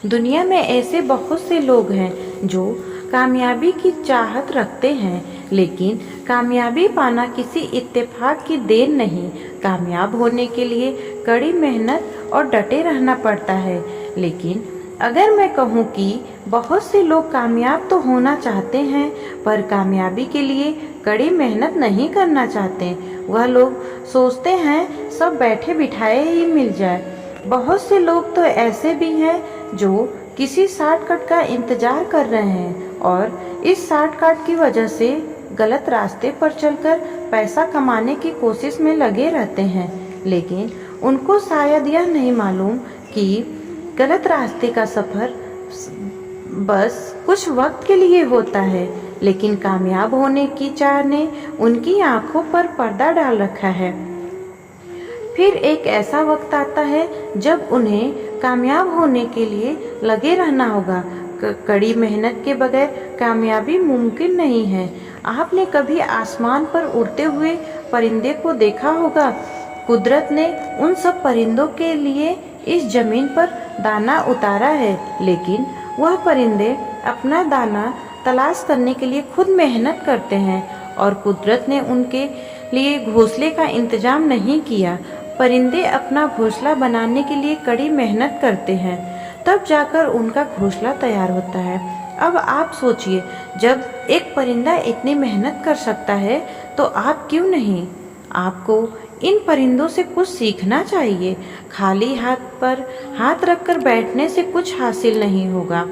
दुनिया में ऐसे बहुत से लोग हैं जो कामयाबी की चाहत रखते हैं, लेकिन कामयाबी पाना किसी इत्तेफाक की देन नहीं। कामयाब होने के लिए कड़ी मेहनत और डटे रहना पड़ता है। लेकिन अगर मैं कहूँ कि बहुत से लोग कामयाब तो होना चाहते हैं, पर कामयाबी के लिए कड़ी मेहनत नहीं करना चाहते। वह लोग सोचते हैं सब बैठे बिठाए ही मिल जाए। बहुत से लोग तो ऐसे भी हैं जो किसी शॉर्टकट का इंतजार कर रहे हैं और इस शॉर्टकट की वजह से गलत रास्ते पर चलकर पैसा कमाने की कोशिश में लगे रहते हैं। लेकिन उनको शायद यह नहीं मालूम कि गलत रास्ते का सफ़र बस कुछ वक्त के लिए होता है, लेकिन कामयाब होने की चाह ने उनकी आंखों पर पर्दा डाल रखा है। फिर एक ऐसा वक्त आता है जब उन्हें कामयाब होने के लिए लगे रहना होगा। कड़ी मेहनत के बगैर कामयाबी मुमकिन नहीं है। आपने कभी आसमान पर उड़ते हुए परिंदे को देखा होगा। कुदरत ने उन सब परिंदों के लिए इस जमीन पर दाना उतारा है, लेकिन वह परिंदे अपना दाना तलाश करने के लिए खुद मेहनत करते हैं और कुदरत ने उनके लिए घोंसले का इंतजाम नहीं किया। परिंदे अपना घोंसला बनाने के लिए कड़ी मेहनत करते हैं, तब जाकर उनका घोंसला तैयार होता है। अब आप सोचिए, जब एक परिंदा इतनी मेहनत कर सकता है तो आप क्यों नहीं। आपको इन परिंदों से कुछ सीखना चाहिए। खाली हाथ पर हाथ रखकर बैठने से कुछ हासिल नहीं होगा।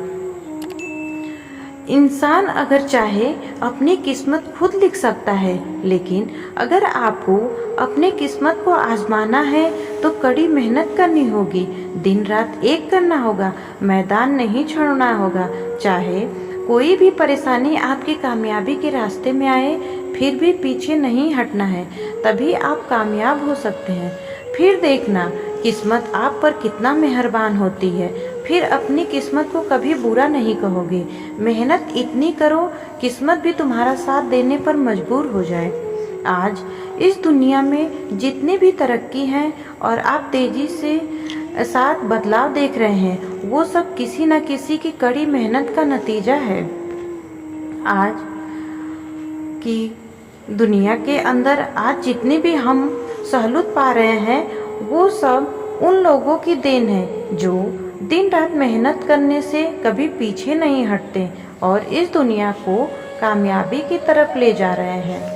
इंसान अगर चाहे अपनी किस्मत खुद लिख सकता है, लेकिन अगर आपको अपनी किस्मत को आजमाना है तो कड़ी मेहनत करनी होगी। दिन रात एक करना होगा, मैदान नहीं छोड़ना होगा। चाहे कोई भी परेशानी आपकी कामयाबी के रास्ते में आए, फिर भी पीछे नहीं हटना है, तभी आप कामयाब हो सकते हैं। फिर देखना किस्मत आप पर कितना मेहरबान होती है। फिर अपनी किस्मत को कभी बुरा नहीं कहोगे। मेहनत इतनी करो, किस्मत भी तुम्हारा साथ देने पर मजबूर हो जाए। आज इस दुनिया में जितनी भी तरक्की है और आप तेजी से साथ बदलाव देख रहे हैं, वो सब किसी न किसी की कड़ी मेहनत का नतीजा है। आज की दुनिया के अंदर आज जितनी भी हम सहूलत पा रहे हैं, वो सब उन लोगों की देन है जो दिन रात मेहनत करने से कभी पीछे नहीं हटते और इस दुनिया को कामयाबी की तरफ ले जा रहे हैं।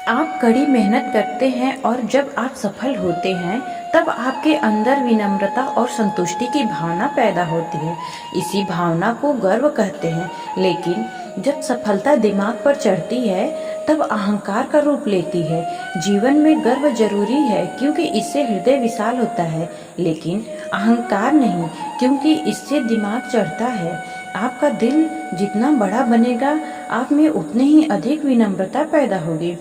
आप कड़ी मेहनत करते हैं और जब आप सफल होते हैं तब आपके अंदर विनम्रता और संतुष्टि की भावना पैदा होती है। इसी भावना को गर्व कहते हैं। लेकिन जब सफलता दिमाग पर चढ़ती है तब अहंकार का रूप लेती है। जीवन में गर्व जरूरी है क्योंकि इससे हृदय विशाल होता है, लेकिन अहंकार नहीं, क्योंकि इससे दिमाग चढ़ता है। आपका दिल जितना बड़ा बनेगा, आप में उतनी ही अधिक विनम्रता पैदा होगी।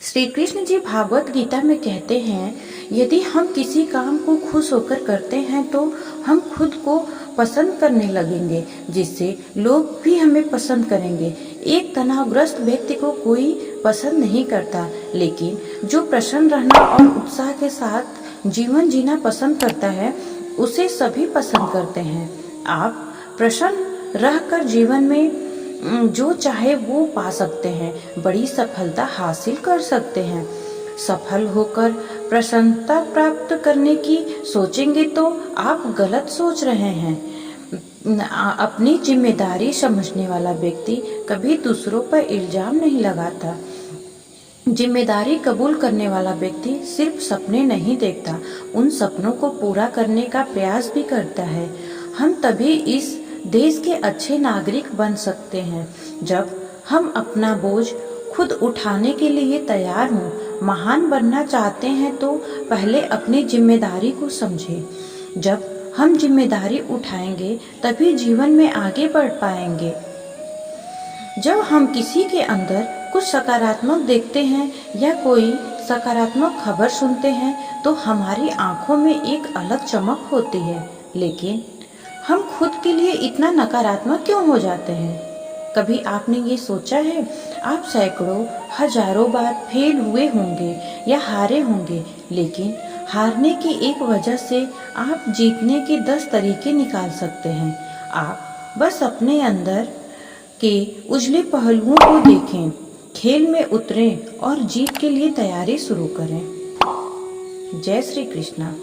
श्री कृष्ण जी भागवत गीता में कहते हैं, यदि हम किसी काम को खुश होकर करते हैं तो हम खुद को पसंद करने लगेंगे, जिससे लोग भी हमें पसंद करेंगे। एक तनावग्रस्त व्यक्ति को कोई पसंद नहीं करता, लेकिन जो प्रसन्न रहना और उत्साह के साथ जीवन जीना पसंद करता है, उसे सभी पसंद करते हैं। आप प्रसन्न रहकर जीवन में जो चाहे वो पा सकते हैं, बड़ी सफलता हासिल कर सकते हैं। सफल होकर प्रसन्नता प्राप्त करने की सोचेंगे तो आप गलत सोच रहे हैं। अपनी जिम्मेदारी समझने वाला व्यक्ति कभी दूसरों पर इल्जाम नहीं लगाता। जिम्मेदारी कबूल करने वाला व्यक्ति सिर्फ सपने नहीं देखता, उन सपनों को पूरा करने का प्रयास भी करता है। हम तभी इस देश के अच्छे नागरिक बन सकते हैं जब हम अपना बोझ खुद उठाने के लिए तैयार हों। महान बनना चाहते हैं तो पहले अपनी जिम्मेदारी को समझें। जब हम जिम्मेदारी उठाएंगे तभी जीवन में आगे बढ़ पाएंगे। जब हम किसी के अंदर कुछ सकारात्मक देखते हैं या कोई सकारात्मक खबर सुनते हैं तो हमारी आंखों में एक अलग चमक होती है, लेकिन हम खुद के लिए इतना नकारात्मक क्यों हो जाते हैं? कभी आपने ये सोचा है? आप सैकड़ों हजारों बार फेल हुए होंगे या हारे होंगे, लेकिन हारने की एक वजह से आप जीतने के 10 तरीके निकाल सकते हैं। आप बस अपने अंदर के उजले पहलुओं को देखें, खेल में उतरें और जीत के लिए तैयारी शुरू करें। जय श्री कृष्णा।